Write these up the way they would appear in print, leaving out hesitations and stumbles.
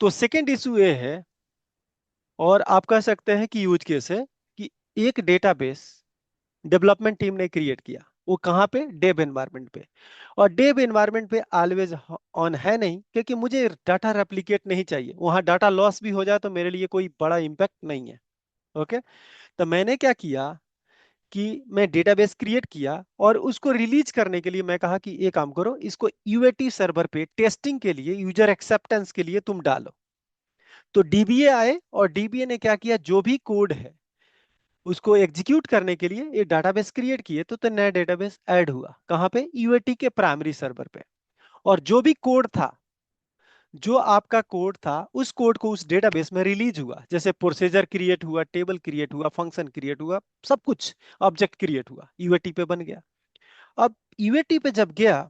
तो second issue ये है, और आप कह सकते हैं कि यूज केस है, कि एक डेटाबेस डेवलपमेंट टीम ने क्रिएट किया, वो कहाँ पे, डेव एनवायरनमेंट पे। और डेव एनवायरनमेंट पे ऑलवेज ऑन है नहीं, क्योंकि मुझे डाटा रेप्लिकेट नहीं चाहिए, वहां डाटा लॉस भी हो जाए तो मेरे लिए कोई बड़ा इंपैक्ट नहीं है। ओके। तो मैंने क्या किया कि मैं डेटाबेस क्रिएट किया, और उसको रिलीज करने के लिए मैं कहा कि ये काम करो, इसको यूएटी सर्वर पे टेस्टिंग के लिए, यूजर एक्सेप्टेंस के लिए तुम डालो। तो डीबीए आए, और डीबीए ने क्या किया, जो भी कोड है उसको एग्जीक्यूट करने के लिए ये डाटाबेस क्रिएट किए, तो नया डेटाबेस ऐड हुआ कहाँ पे, यूएटी के प्राइमरी सर्वर पे। और जो भी कोड था, जो आपका कोड था, उस कोड को उस डेटाबेस में रिलीज हुआ, जैसे प्रोसीजर क्रिएट हुआ, टेबल क्रिएट हुआ, फंक्शन क्रिएट हुआ, सब कुछ ऑब्जेक्ट क्रिएट हुआ, यूएटी पे बन गया। अब यूएटी पे जब गया,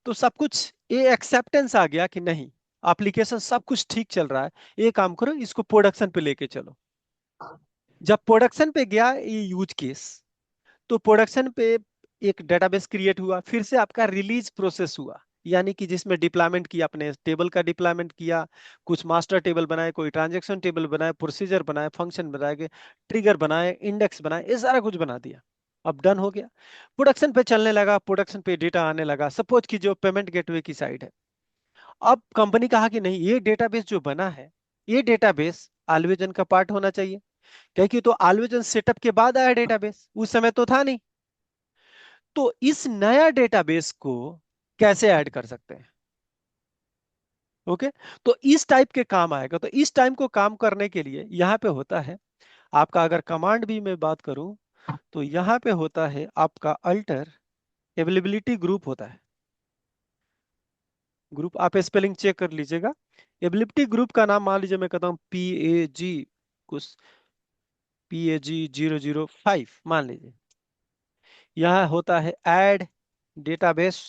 तो सब कुछ ये एक्सेप्टेंस आ गया कि नहीं, एप्लीकेशन सब कुछ ठीक चल रहा है, ये काम करो, इसको प्रोडक्शन पे लेके चलो। जब प्रोडक्शन पे गया ये यूज केस, तो प्रोडक्शन पे एक डेटाबेस क्रिएट हुआ, फिर से आपका रिलीज प्रोसेस हुआ, यानी कि जिसमें डिप्लॉयमेंट किया, अपने टेबल का डिप्लॉयमेंट किया, कुछ मास्टर टेबल बनाए, कोई ट्रांजैक्शन टेबल बनाए, प्रोसीजर बनाए, फंक्शन बनाए, ट्रिगर बनाए, इंडेक्स बनाए, ये सारा कुछ बना दिया। अब डन हो गया, प्रोडक्शन पे चलने लगा, प्रोडक्शन पे डेटा आने लगा, सपोज कि जो पेमेंट गेटवे की साइड है। अब कंपनी कहा कि नहीं, ये डेटाबेस जो बना है, ये डेटाबेस आल्वेजन का पार्ट होना चाहिए, क्योंकि तो आल्वेजन सेटअप के बाद आया डेटाबेस, उस समय तो था नहीं। तो इस नया डेटाबेस को कैसे ऐड कर सकते हैं। ओके। तो इस टाइप के काम आएगा, तो इस टाइम को काम करने के लिए यहां पे होता है आपका, अगर कमांड भी मैं बात करूं, तो यहां पे होता है आपका अल्टर अवेलेबिलिटी ग्रुप होता है। ग्रुप आप स्पेलिंग चेक कर लीजिएगा। एबिलिटी ग्रुप का नाम मान लीजिए, मैं कहता हूँ PAG कुछ, PAG 005 मान लीजिए। यहाँ होता है ऐड डेटाबेस,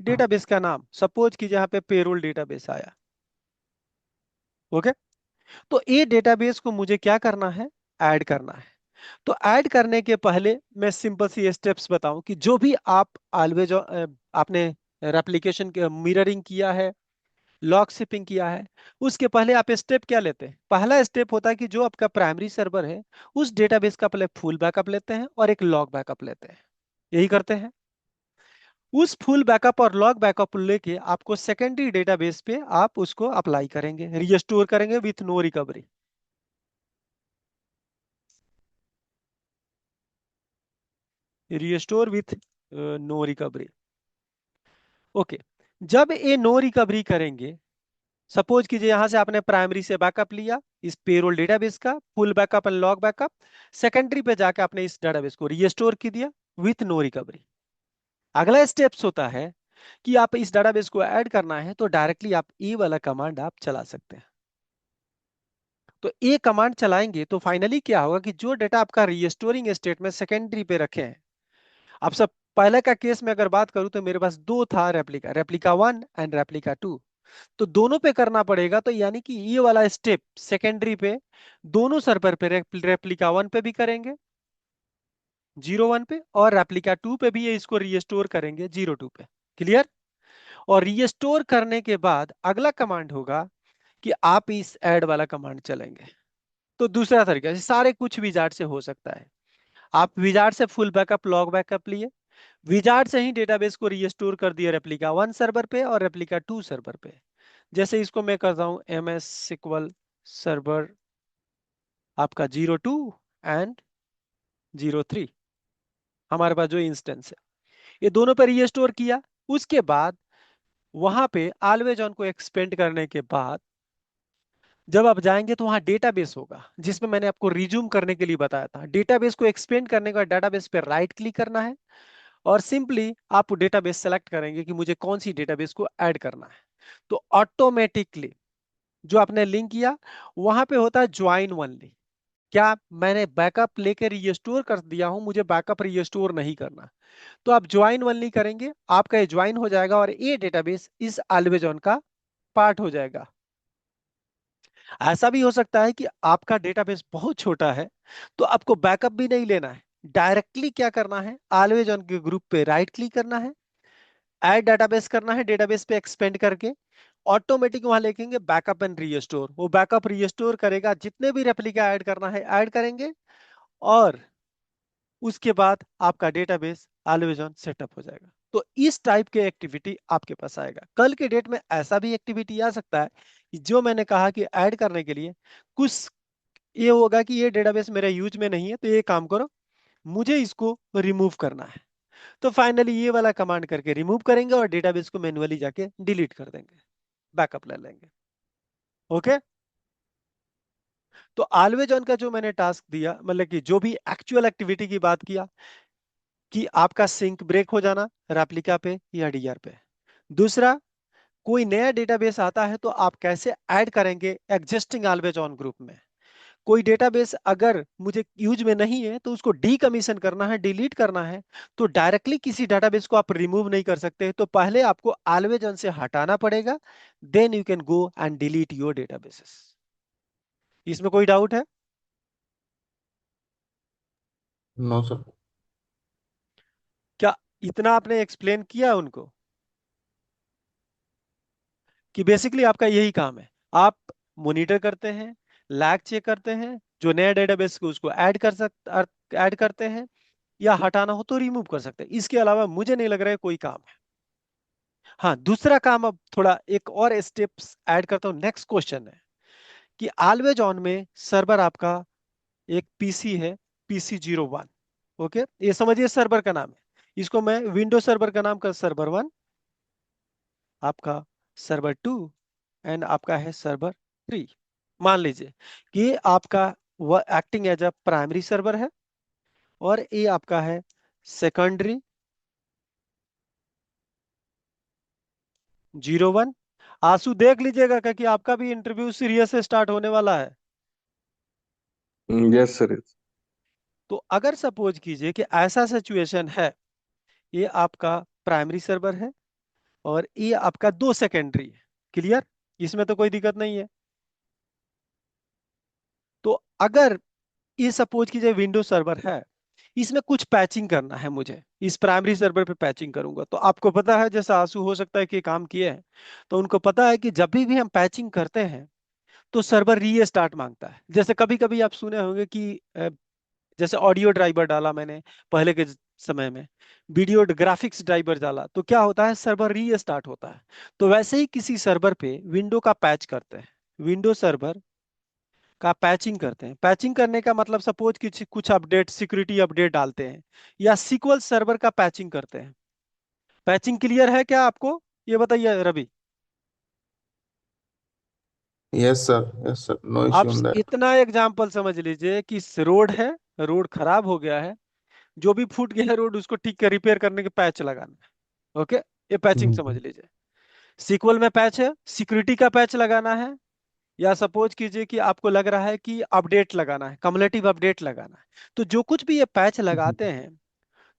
डेटाबेस का नाम सपोज कि जहाँ पे पेरोल डेटाबेस आया। ओके। तो ये डेटाबेस को मुझे क्या करना है, ऐड करना है। तो ऐड करने के पहले मैं सिंपल सी स्टेप्स बताऊं, कि जो भी आप ऑलवेज आपने रेप्लिकेशन मिररिंग किया है, लॉग शिपिंग किया है, उसके पहले आप स्टेप क्या लेते हैं, पहला स्टेप होता है कि जो आपका प्राइमरी सर्वर है, उस डेटाबेस का पहले फुल बैकअप लेते हैं और एक लॉग बैकअप लेते हैं। यही करते हैं। उस फुल बैकअप और लॉग बैकअप लेके आपको सेकेंडरी डेटाबेस पे आप उसको अप्लाई करेंगे, रीस्टोर करेंगे with no recovery. Restore with no recovery. Okay. जब ये नो रिकवरी करेंगे, सपोज कीजिए यहां से आपने प्राइमरी से बैकअप लिया, इस पेरोल डेटाबेस का full backup and log backup, secondary पे जाके आपने इस डेटाबेस को रीस्टोर कर दिया विथ नो रिकवरी। अगला स्टेप्स होता है कि आप इस डेटाबेस को ऐड करना है, तो डायरेक्टली आप ये वाला कमांड आप चला सकते हैं। तो ये कमांड चलाएंगे तो फाइनली क्या होगा, कि जो डेटा आपका रीस्टोरिंग स्टेट में सेकेंडरी पे रखे हैं, अब सब पहले का केस में अगर बात करूं, तो मेरे पास दो था रेप्लिका, रेप्लिका 1 एंड रेप्लिका 2। तो दोनों पे करना पड़ेगा, तो यानी कि ये वाला स्टेप सेकेंडरी पे दोनों सर्वर पे, रेप्लिका 1 पे भी करेंगे 0 1 पे, और रेप्लिका 2 पे भी ये इसको रीस्टोर करेंगे 0 2 पे। क्लियर। और रीस्टोर करने के बाद अगला कमांड होगा कि आप इस ऐड वाला कमांड चलेंगे। तो दूसरा तरीका, सारे कुछ विजार्ड से हो सकता है। आप विजार्ड से फुल बैकअप लॉग बैकअप लिए, विजार्ड से ही डेटाबेस को रीस्टोर कर दिया रेप्लिका 1 सर्वर पे और रेप्लिका 2 सर्वर पे। जैसे इसको मैं करता हूं MS SQL सर्वर आपका 0 2 एंड 0 3, हमारे पास जो इंस्टेंस है, ये दोनों पे रीस्टोर किया। उसके बाद वहां पे ऑलवेज ऑन को एक्सपेंड करने के बाद जब आप जाएंगे, तो वहां डेटाबेस होगा, जिसमें मैंने आपको रिज्यूम करने के लिए बताया था। डेटाबेस को एक्सपेंड करने के बाद डेटाबेस पे राइट क्लिक करना है, और सिंपली आप डेटाबेस सेलेक्ट करेंगे कि मुझे कौन सी डेटाबेस को ऐड करना है। तो ऑटोमेटिकली जो आपने लिंक किया, वहां पे होता है ज्वाइन ओनली। क्या मैंने बैकअप लेकर रीस्टोर कर दिया हूं, मुझे बैकअप रीस्टोर नहीं करना, तो आप ज्वाइन ओनली करेंगे, आपका ये ज्वाइन हो जाएगा, और ये डेटाबेस इस ऑलवेज ऑन का पार्ट हो जाएगा। ऐसा भी हो सकता है कि आपका डेटाबेस बहुत छोटा है, तो आपको बैकअप भी नहीं लेना है, डायरेक्टली क्या करना है, ऑलवेज ऑन के ग्रुप पे राइट क्लिक करना है, ऐड डेटाबेस करना है, डेटाबेस पे एक्सपेंड करके, ऑटोमेटिक वहां लिखेंगे बैकअप एंड रीस्टोर, वो बैकअप रीस्टोर करेगा, जितने भी रेप्लिका ऐड करना है ऐड करेंगे, और उसके बाद आपका डेटाबेस ऑलवेज ऑन सेटअप हो जाएगा। तो इस टाइप के एक्टिविटी आपके पास आएगा। कल के डेट में ऐसा भी एक्टिविटी आ सकता है कि जो मैंने कहा कि ऐड करने के लिए कुछ ये होगा कि ये डेटाबेस मेरे यूज में नहीं है, तो ये काम करो, मुझे इसको रिमूव करना है, तो फाइनली ये वाला कमांड करके रिमूव करेंगे और डेटाबेस को मैन्युअली जाके डिलीट कर देंगे, बैकअप ले लेंगे। ओके। तो ऑलवेज ऑन का जो मैंने टास्क दिया, मतलब कि जो भी एक्चुअल एक्टिविटी की बात किया कि आपका सिंक ब्रेक हो जाना रेप्लिका पे या डीआर पे। दूसरा, कोई नया डेटाबेस आता है तो आप कैसे ऐड करेंगे एग्जिस्टिंग ऑलवेज ऑन ग्रुप में। कोई डेटाबेस अगर मुझे यूज में नहीं है तो उसको डीकमीशन करना है, डिलीट करना है, तो डायरेक्टली किसी डेटाबेस को आप रिमूव नहीं कर सकते, तो पहले आपको ऑलवेज ऑन से हटाना पड़ेगा, then you can go and delete your databases. इसमें कोई डाउट है? No sir. क्या इतना आपने एक्सप्लेन किया उनको कि बेसिकली आपका यही काम है? आप मॉनिटर करते हैं, लैग चेक करते हैं, जो नया डेटाबेस को उसको ऐड करते हैं, या हटाना हो तो रिमूव कर सकते हैं। इसके अलावा मुझे नहीं लग रहा है कोई काम है। हाँ, दूसरा काम, अब थोड़ा एक और स्टेप्स ऐड करता हूं। नेक्स्ट क्वेश्चन है कि ऑलवेज ऑन में सर्वर आपका एक पीसी है, PC01। ओके, ये समझिए सर्वर का नाम है। इसको मैं विंडो सर्वर का नाम कर, सर्वर 1, आपका सर्वर 2, एंड आपका है सर्वर 3। मान लीजिए कि ये आपका वह acting as a primary server है, और ये आपका है सेकेंडरी 01। आंसू देख लीजिएगा कि आपका भी इंटरव्यू सीरियस से स्टार्ट होने वाला है। Yes sir. तो अगर सपोज कीजिए कि ऐसा सिचुएशन है, ये आपका प्राइमरी सर्वर है और ये आपका 2 सेकेंडरी है। क्लियर? इसमें तो कोई दिक्कत नहीं है। तो अगर ये सपोज कीजिए विंडोज सर्वर है, इसमें कुछ पैचिंग करना है मुझे, इस प्राइमरी सर्वर पे पैचिंग करूंगा, तो आपको पता है, जैसे आंसू हो सकता है कि काम किए हैं, तो उनको पता है कि जब भी हम पैचिंग करते हैं तो सर्वर रीस्टार्ट मांगता है। जैसे कभी कभी आप सुने होंगे कि जैसे ऑडियो ड्राइवर डाला मैंने पहले के समय में, वीडियो ग्राफिक्स ड्राइवर डाला, तो क्या होता है, सर्वर रीस्टार्ट होता है। तो वैसे ही किसी सर्वर पे विंडो का पैच करते हैं, विंडो सर्वर का पैचिंग करते हैं। पैचिंग करने का मतलब सपोज कि कुछ अपडेट, सिक्योरिटी अपडेट डालते हैं, या सीक्वल सर्वर का पैचिंग करते हैं। पैचिंग क्लियर है क्या आपको? ये बताइए Ravi. Yes sir, yes sir, no आप इश्यू ऑन दैट। इतना एग्जाम्पल समझ लीजिए कि रोड है, रोड खराब हो गया है, जो भी फूट गया है रोड, उसको ठीक कर रिपेयर करने के पैच लगाना है। ओके, ये पैचिंग समझ लीजिए। सीक्वल में पैच है, सिक्योरिटी का पैच लगाना है, या सपोज कीजिए कि आपको लग रहा है कि अपडेट लगाना है, कम्युलेटिव अपडेट लगाना है। तो जो कुछ भी ये पैच लगाते हैं,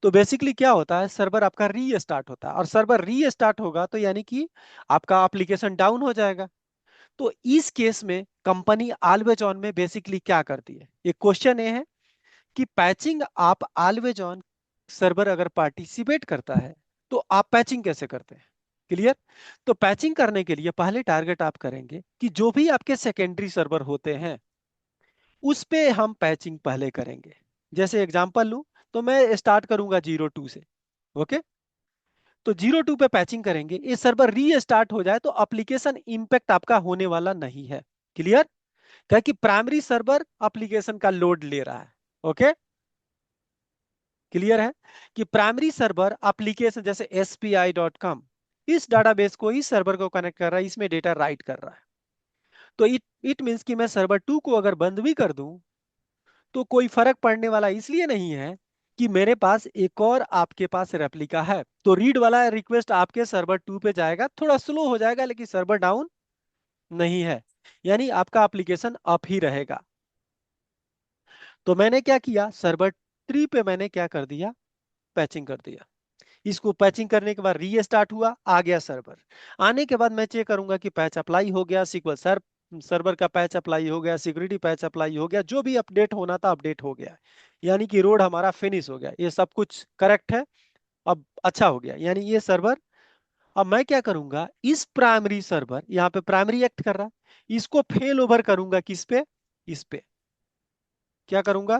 तो बेसिकली क्या होता है, सर्वर आपका री स्टार्ट होता है, और सर्वर री स्टार्ट होगा तो यानी कि आपका एप्लीकेशन डाउन हो जाएगा। तो इस केस में कंपनी ऑलवेज ऑन में बेसिकली क्या करती है, एक क्वेश्चन ये है कि पैचिंग आप ऑलवेज ऑन सर्वर अगर पार्टिसिपेट करता है तो आप पैचिंग कैसे करते हैं? क्लियर? तो पैचिंग करने के लिए पहले टारगेट आप करेंगे कि जो भी आपके सेकेंडरी सर्वर होते हैं उस पे हम पैचिंग पहले करेंगे। जैसे एग्जांपल लूं, तो मैं स्टार्ट करूंगा 02 से। ओके, तो 02 पे पैचिंग करेंगे, ये सर्वर री स्टार्ट हो जाए तो एप्लीकेशन इंपैक्ट आपका होने वाला नहीं है। क्लियर? क्या कि प्राइमरी सर्वर एप्लीकेशन का लोड ले रहा है। ओके, क्लियर है कि प्राइमरी सर्वर एप्लीकेशन जैसे SPI.com इस डाटाबेस को, इस सर्वर को कनेक्ट कर रहा है, इसमें डेटा राइट कर रहा है। तो इट इट मींस कि मैं सर्वर 2 को अगर बंद भी कर दूं तो कोई फर्क पड़ने वाला इसलिए नहीं है कि मेरे पास एक और आपके पास रेप्लिका है, तो रीड वाला रिक्वेस्ट आपके सर्वर 2 पे जाएगा, थोड़ा स्लो हो जाएगा, लेकिन सर्वर डाउन नहीं है, यानी आपका एप्लीकेशन अप ही रहेगा। तो मैंने क्या किया, सर्वर 3 पे मैंने क्या कर दिया, पैचिंग कर दिया। इसको पैचिंग करने के बाद रीस्टार्ट हुआ, आ गया सर्वर। आने के बाद मैं चेक करूंगा कि पैच अप्लाई हो गया, सीक्वल सर्वर का पैच अप्लाई हो गया, सिक्योरिटी पैच अप्लाई हो गया, जो भी अपडेट होना था अपडेट हो गया, यानी कि रोड हमारा फिनिश हो गया, ये सब कुछ करेक्ट है। अब अच्छा हो गया, यानी ये सर्वर अब मैं क्या करूंगा, इस प्राइमरी सर्वर, यहाँ पे प्राइमरी एक्ट कर रहा है, इसको फेल ओवर करूंगा किस पे, इस पे। क्या करूंगा,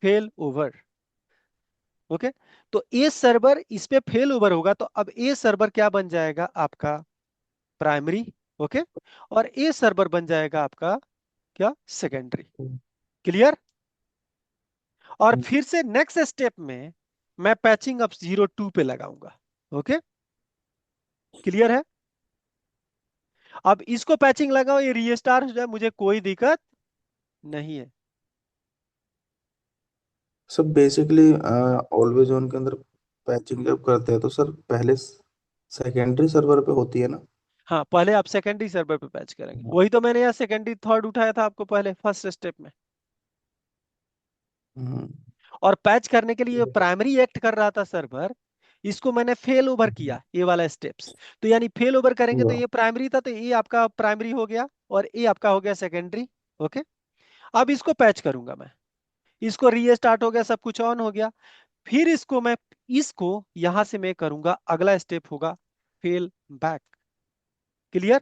फेल ओवर। ओके। तो ए सर्वर इस पे फेल ओवर होगा, तो अब ए सर्वर क्या बन जाएगा आपका, प्राइमरी। ओके। और ए सर्वर बन जाएगा आपका क्या, सेकेंडरी। क्लियर। और फिर से नेक्स्ट स्टेप में मैं पैचिंग अप 02 पे लगाऊंगा। ओके। क्लियर है। अब इसको पैचिंग लगाओ, ये रीस्टार्ट हो जाए, मुझे कोई दिक्कत नहीं है। सर बेसिकली ऑलवेज ऑन के अंदर पैचिंग जब करते हैं तो सर पहले सेकेंडरी सर्वर पे होती है ना। हाँ, पहले आप सेकेंडरी सर्वर पे पैच करेंगे, हाँ। वही तो मैंने यहाँ सेकेंडरी थर्ड उठाया था आपको पहले फर्स्ट स्टेप में। हम्म, और पैच करने के लिए प्राइमरी एक्ट कर रहा था सर्वर, इसको मैंने फेल ओवर किया, ये वाला स्टेप्स। तो यानी फेल ओवर करेंगे तो हुआ। ये प्राइमरी था, तो ये आपका प्राइमरी हो गया और ये आपका हो गया सेकेंडरी। ओके। अब इसको पैच करूंगा मैं, इसको रीस्टार्ट हो गया, सब कुछ ऑन हो गया। फिर इसको यहां से मैं करूंगा, अगला स्टेप होगा फेल बैक। क्लियर।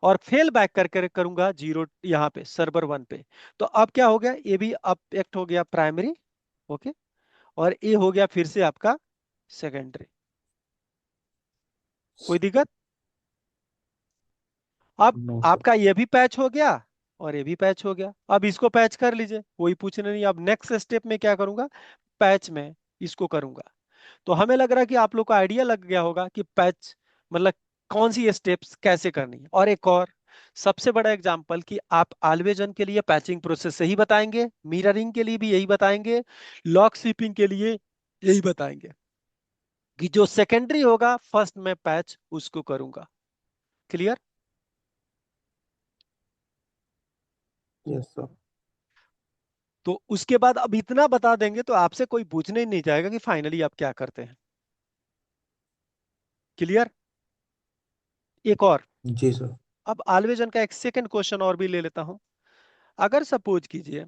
और फेल बैक करके करूंगा जीरो यहाँ पे सर्वर वन पे। तो अब क्या हो गया, ये भी अप एक्ट हो गया प्राइमरी। ओके। और ये हो गया फिर से आपका सेकेंडरी। कोई दिक्कत। अब नो सर। आपका ये भी पैच हो गया और ये भी पैच हो गया, अब इसको पैच कर लीजिए, कोई पूछने नहीं। अब नेक्स्ट स्टेप में क्या करूंगा, पैच में इसको करूंगा। तो हमें लग रहा है कि आप लोग को आइडिया लग गया होगा कि पैच मतलब कौन सी स्टेप्स कैसे करनी है। और एक और सबसे बड़ा एग्जांपल कि आप आल्वेजन के लिए पैचिंग प्रोसेस सही बताएंगे, मिररिंग के लिए भी यही बताएंगे, लॉक स्वीपिंग के लिए यही बताएंगे, कि जो सेकेंडरी होगा फर्स्ट में पैच उसको करूंगा। क्लियर। Yes sir. तो उसके बाद अब इतना बता देंगे तो आपसे कोई पूछने ही नहीं जाएगा कि फाइनली आप क्या करते हैं। क्लियर। एक और, जी सर। अब आल्वेजन का एक सेकंड क्वेश्चन और भी ले लेता हूं। अगर सपोज कीजिए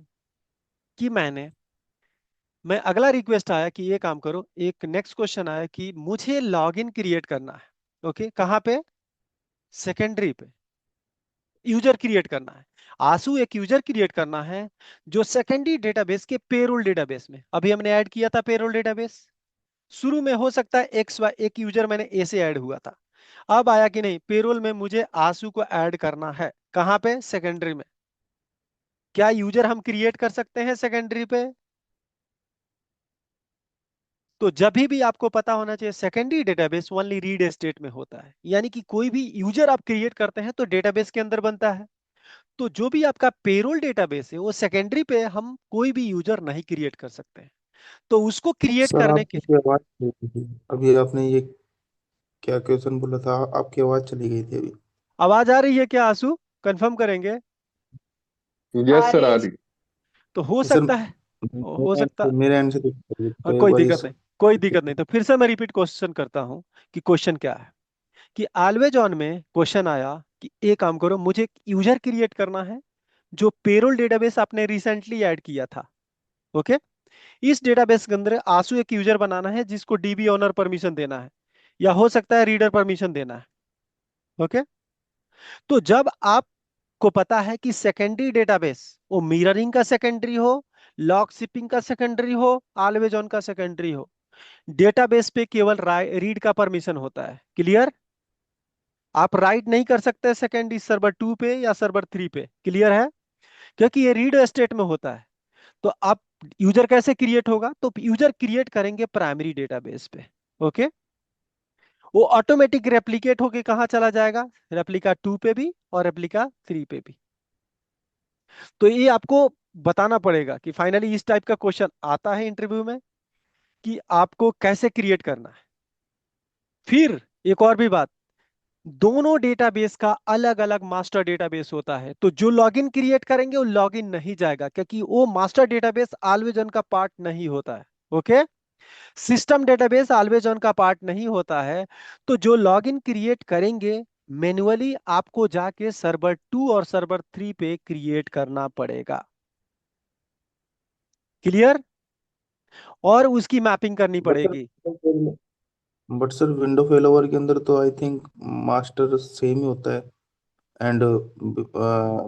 कि मैं अगला रिक्वेस्ट आया कि ये काम करो, एक नेक्स्ट क्वेश्चन आया कि मुझे लॉगिन क्रिएट करना है। ओके, कहाँ पे, सेकेंडरी पे यूजर क्रिएट करना है। आंसू एक यूजर क्रिएट करना है जो सेकेंडरी डेटाबेस के पेरोल डेटाबेस में, अभी हमने ऐड किया था पेरोल डेटाबेस। शुरू में हो सकता है एक्स वाई एक यूजर मैंने ए से ऐड हुआ था, अब आया कि नहीं पेरोल में मुझे आंसू को ऐड करना है, कहाँ पे, सेकेंडरी में। क्या यूजर हम क्रिएट कर सकते हैं सेकेंडरी पे। तो जब भी आपको पता होना चाहिए secondary database only read state में होता है, यानी कि कोई भी यूजर आप क्रिएट करते हैं तो डेटाबेस के अंदर बनता है। तो जो भी आपका पेरोल डेटाबेस है वो सेकेंडरी पे हम कोई भी यूजर नहीं क्रिएट कर सकते हैं। तो उसको क्रिएट सर करने के लिए, आपकी आवाज चली गई थी अभी, आपने ये क्या क्वेश्चन बोला था, आपकी आवाज चली गई थी अभी। आवाज आ रही है क्या आंसू, कंफर्म करेंगे। यस सर आ रही। तो हो सर सकता है, हो सकता, मेरे एंड से दिक्कत हुई, तो एक कोई बार दिक्कत नहीं, कोई दिक्कत नहीं। तो फिर से मैं रिपीट क्वेश्चन करता हूं कि क्वेश्चन क्या है, कि ऑलवेज ऑन में क्वेश्चन आया कि एक काम करो, मुझे एक यूजर क्रिएट करना है जो पेरोल डेटाबेस आपने रिसेंटली ऐड किया था। ओके। इस डेटाबेस के अंदर आंसू एक यूजर बनाना है जिसको डीबी ओनर परमिशन देना है, या हो सकता है रीडर परमिशन देना है। ओके। तो जब आपको पता है कि सेकेंडरी डेटाबेस वो मिररिंग का सेकेंडरी हो, लॉक शिपिंग का सेकेंडरी हो, ऑलवेज ऑन का सेकेंडरी हो, डेटाबेस पे केवल रीड का परमिशन होता है। क्लियर। आप राइट नहीं कर सकते सेकेंडरी सर्वर टू पे या सर्वर थ्री पे। क्लियर है, क्योंकि ये रीड स्टेट में होता है। तो आप यूजर कैसे क्रिएट होगा, तो यूजर क्रिएट करेंगे प्राइमरी डेटाबेस पे। ओके। वो ऑटोमेटिक रेप्लिकेट होके कहाँ चला जाएगा, रेप्लिका टू पे भी और रेप्लिका थ्री पे भी। तो ये आपको बताना पड़ेगा कि फाइनली इस टाइप का क्वेश्चन आता है इंटरव्यू में कि आपको कैसे क्रिएट करना है। फिर एक और भी बात, दोनों डेटाबेस का अलग अलग मास्टर डेटाबेस होता है, तो जो लॉगिन क्रिएट करेंगे वो लॉगिन नहीं जाएगा, क्योंकि वो मास्टर डेटाबेस ऑलवेज ऑन का पार्ट नहीं होता है। Okay. System database always on का पार्ट नहीं होता है। तो जो लॉगिन क्रिएट करेंगे मैन्युअली आपको जाके सर्वर टू और सर्वर थ्री पे क्रिएट करना पड़ेगा। क्लियर। और उसकी मैपिंग करनी बट पड़ेगी। सर बट सर विंडो फेलोवर के अंदर तो आई थिंक मास्टर सेम ही होता है, एंड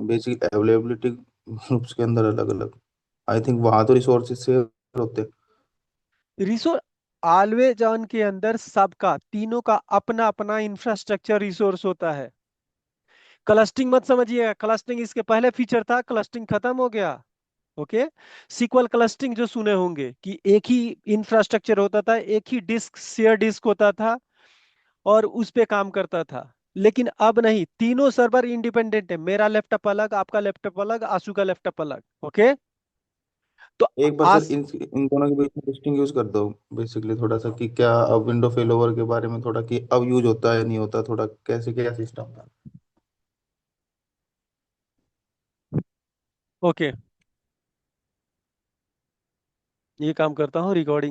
बेसिक अवेलेबिलिटी ग्रुप्स के अंदर अलग अलग। आई थिंक वहाँ तो रिसोर्सेज शेयर होते हैं। रिसोर्स ऑलवेज ऑन के अंदर सबका, तीनों का अपना अपना इंफ्रास्ट्रक्चर रिसोर्स होता है। क्लस्टरिंग मत समझिएगा, क्लस्टरिंग इसके पहले फीचर था, क्लस्टरिंग खत्म हो गया। ओके। सीक्वल क्लस्टरिंग जो सुने होंगे कि एक ही इंफ्रास्ट्रक्चर होता था, एक ही डिस्क, शेयर डिस्क होता था और उस पे काम करता था। लेकिन अब नहीं, तीनों सर्वर इंडिपेंडेंट है। मेरा लैपटॉप अलग, आपका लैपटॉप अलग, आशु का लैपटॉप अलग। ओके। तो एक बार सर आज इन इन दोनों के बीच में डिस्टिंग यूज कर दो बेसिकली, थोड़ा सा कि क्या अब विंडो फेलोवर के बारे में थोड़ा, कि अब यूज होता है नहीं होता, थोड़ा कैसे क्या सिस्टम था। ओके, ये काम करता हूँ रिकॉर्डिंग।